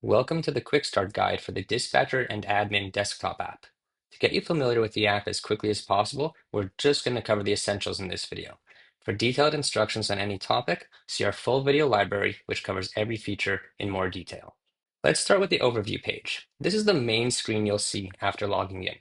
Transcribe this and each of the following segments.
Welcome to the Quickstart guide for the Dispatcher and Admin desktop app. To get you familiar with the app as quickly as possible, we're just going to cover the essentials in this video. For detailed instructions on any topic, see our full video library, which covers every feature in more detail. Let's start with the overview page. This is the main screen you'll see after logging in.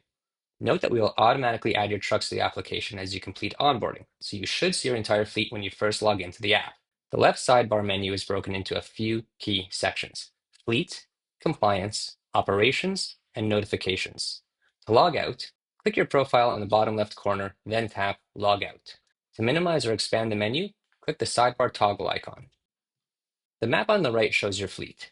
Note that we will automatically add your trucks to the application as you complete onboarding, so you should see your entire fleet when you first log into the app. The left sidebar menu is broken into a few key sections: Fleet, Compliance, Operations, and Notifications. To log out, click your profile on the bottom left corner, then tap Log Out. To minimize or expand the menu, click the sidebar toggle icon. The map on the right shows your fleet.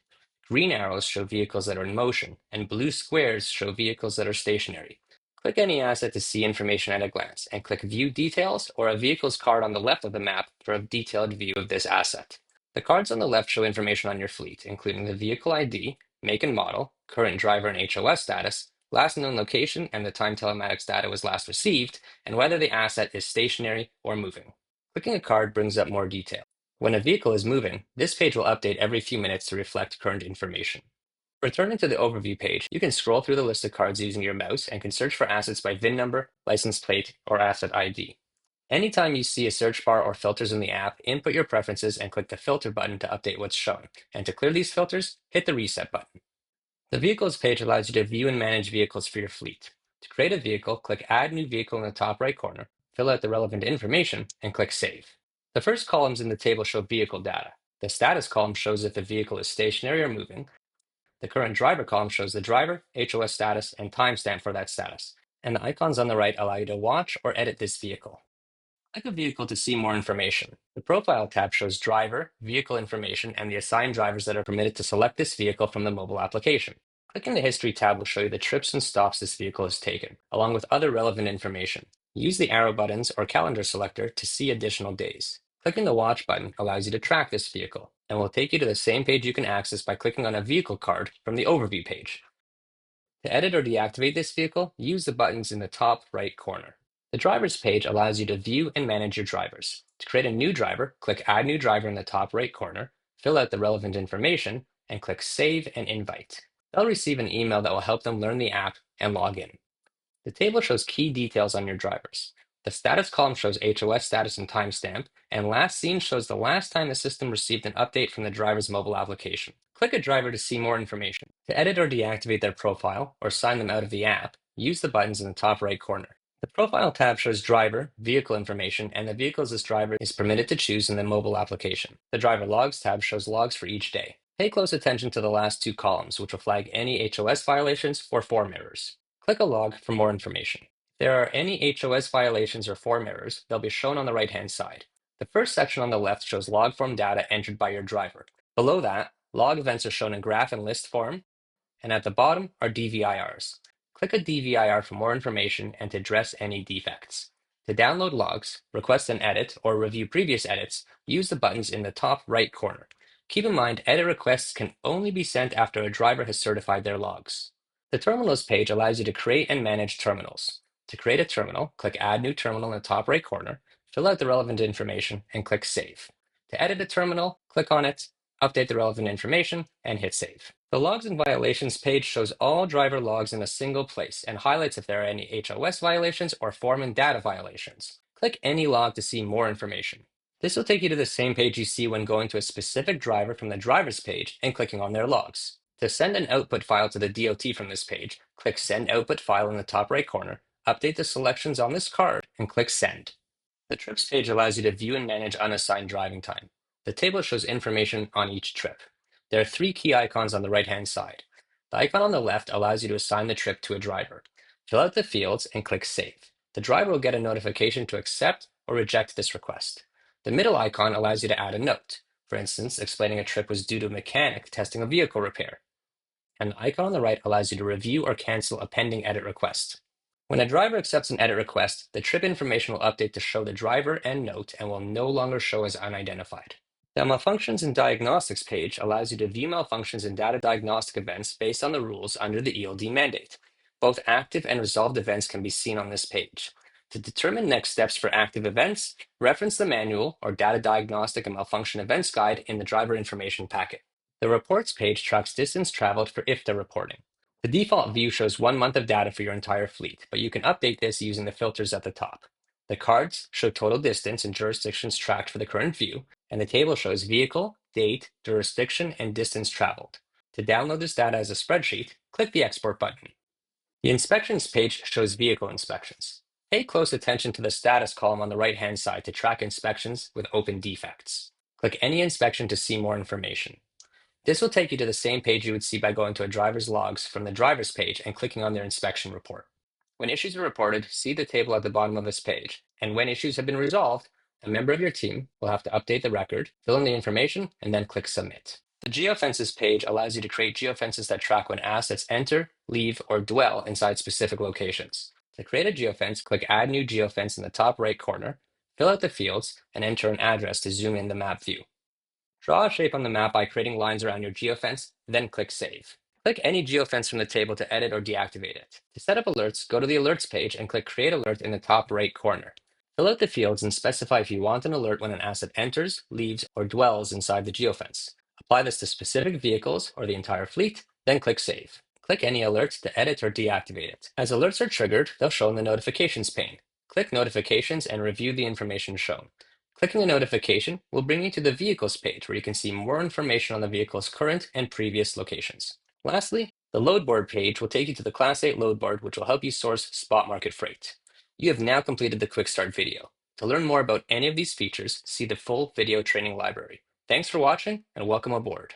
Green arrows show vehicles that are in motion, and blue squares show vehicles that are stationary. Click any asset to see information at a glance, and click View Details or a vehicle's card on the left of the map for a detailed view of this asset. The cards on the left show information on your fleet, including the vehicle ID, make and model, current driver and HOS status, last known location, and the time telematics data was last received, and whether the asset is stationary or moving. Clicking a card brings up more detail. When a vehicle is moving, this page will update every few minutes to reflect current information. Returning to the overview page, you can scroll through the list of cards using your mouse and can search for assets by VIN number, license plate, or asset ID. Anytime you see a search bar or filters in the app, input your preferences and click the filter button to update what's shown. And to clear these filters, hit the reset button. The vehicles page allows you to view and manage vehicles for your fleet. To create a vehicle, click Add New Vehicle in the top right corner, fill out the relevant information, and click Save. The first columns in the table show vehicle data. The status column shows if the vehicle is stationary or moving. The current driver column shows the driver, HOS status, and timestamp for that status. And the icons on the right allow you to watch or edit this vehicle. Click a vehicle to see more information. The Profile tab shows driver, vehicle information, and the assigned drivers that are permitted to select this vehicle from the mobile application. Clicking the History tab will show you the trips and stops this vehicle has taken, along with other relevant information. Use the arrow buttons or calendar selector to see additional days. Clicking the Watch button allows you to track this vehicle, and will take you to the same page you can access by clicking on a vehicle card from the Overview page. To edit or deactivate this vehicle, use the buttons in the top right corner. The drivers page allows you to view and manage your drivers. To create a new driver, click Add New Driver in the top right corner, fill out the relevant information, and click Save and Invite. They'll receive an email that will help them learn the app and log in. The table shows key details on your drivers. The status column shows HOS status and timestamp, and last seen shows the last time the system received an update from the driver's mobile application. Click a driver to see more information. To edit or deactivate their profile, or sign them out of the app, use the buttons in the top right corner. The Profile tab shows driver, vehicle information, and the vehicles this driver is permitted to choose in the mobile application. The Driver Logs tab shows logs for each day. Pay close attention to the last two columns, which will flag any HOS violations or form errors. Click a log for more information. If there are any HOS violations or form errors, they'll be shown on the right-hand side. The first section on the left shows log form data entered by your driver. Below that, log events are shown in graph and list form, and at the bottom are DVIRs. Click a DVIR for more information and to address any defects. To download logs, request an edit, or review previous edits, use the buttons in the top right corner. Keep in mind, edit requests can only be sent after a driver has certified their logs. The Terminals page allows you to create and manage terminals. To create a terminal, click Add New Terminal in the top right corner, fill out the relevant information, and click Save. To edit a terminal, click on it, update the relevant information, and hit Save. The Logs and Violations page shows all driver logs in a single place and highlights if there are any HOS violations or form and data violations. Click any log to see more information. This will take you to the same page you see when going to a specific driver from the Drivers page and clicking on their logs. To send an output file to the DOT from this page, click Send Output File in the top right corner, update the selections on this card, and click Send. The Trips page allows you to view and manage unassigned driving time. The table shows information on each trip. There are three key icons on the right-hand side. The icon on the left allows you to assign the trip to a driver. Fill out the fields and click Save. The driver will get a notification to accept or reject this request. The middle icon allows you to add a note, for instance, explaining a trip was due to a mechanic testing a vehicle repair. And the icon on the right allows you to review or cancel a pending edit request. When a driver accepts an edit request, the trip information will update to show the driver and note and will no longer show as unidentified. The Malfunctions and Diagnostics page allows you to view malfunctions and data diagnostic events based on the rules under the ELD mandate. Both active and resolved events can be seen on this page. To determine next steps for active events, reference the manual or Data Diagnostic and Malfunction Events Guide in the driver information packet. The reports page tracks distance traveled for IFTA reporting. The default view shows 1 month of data for your entire fleet, but you can update this using the filters at the top. The cards show total distance and jurisdictions tracked for the current view, and the table shows vehicle, date, jurisdiction, and distance traveled. To download this data as a spreadsheet, click the Export button. The inspections page shows vehicle inspections. Pay close attention to the status column on the right-hand side to track inspections with open defects. Click any inspection to see more information. This will take you to the same page you would see by going to a driver's logs from the driver's page and clicking on their inspection report. When issues are reported, see the table at the bottom of this page, and when issues have been resolved, a member of your team will have to update the record, fill in the information, and then click Submit. The geofences page allows you to create geofences that track when assets enter, leave, or dwell inside specific locations. To create a geofence, click Add New Geofence in the top right corner, fill out the fields, and enter an address to zoom in the map view. Draw a shape on the map by creating lines around your geofence, then click Save. Click any geofence from the table to edit or deactivate it. To set up alerts, go to the Alerts page and click Create Alert in the top right corner. Fill out the fields and specify if you want an alert when an asset enters, leaves, or dwells inside the geofence. Apply this to specific vehicles or the entire fleet, then click Save. Click any alert to edit or deactivate it. As alerts are triggered, they'll show in the Notifications pane. Click Notifications and review the information shown. Clicking a notification will bring you to the Vehicles page where you can see more information on the vehicle's current and previous locations. Lastly, the Load Board page will take you to the Class 8 Load Board, which will help you source spot market freight. You have now completed the Quickstart video. To learn more about any of these features, see the full video training library. Thanks for watching and welcome aboard.